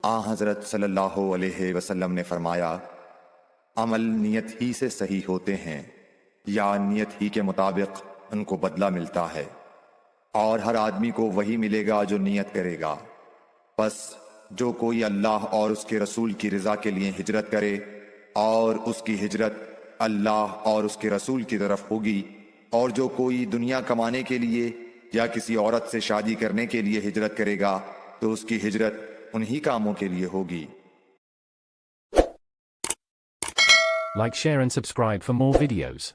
हज़रत सल्लल्लाहु अलैहि वसल्लम ने फरमाया, अमल नियत ही से सही होते हैं या नियत ही के मुताबिक उनको बदला मिलता है, और हर आदमी को वही मिलेगा जो नियत करेगा। बस जो कोई अल्लाह और उसके रसूल की रज़ा के लिए हिजरत करे और उसकी हिजरत अल्लाह और उसके रसूल की तरफ होगी, और जो कोई दुनिया कमाने के लिए या किसी औरत से शादी करने के लिए हिजरत करेगा तो उसकी हिजरत उन्हीं कामों के लिए होगी। Like, share and subscribe for more videos.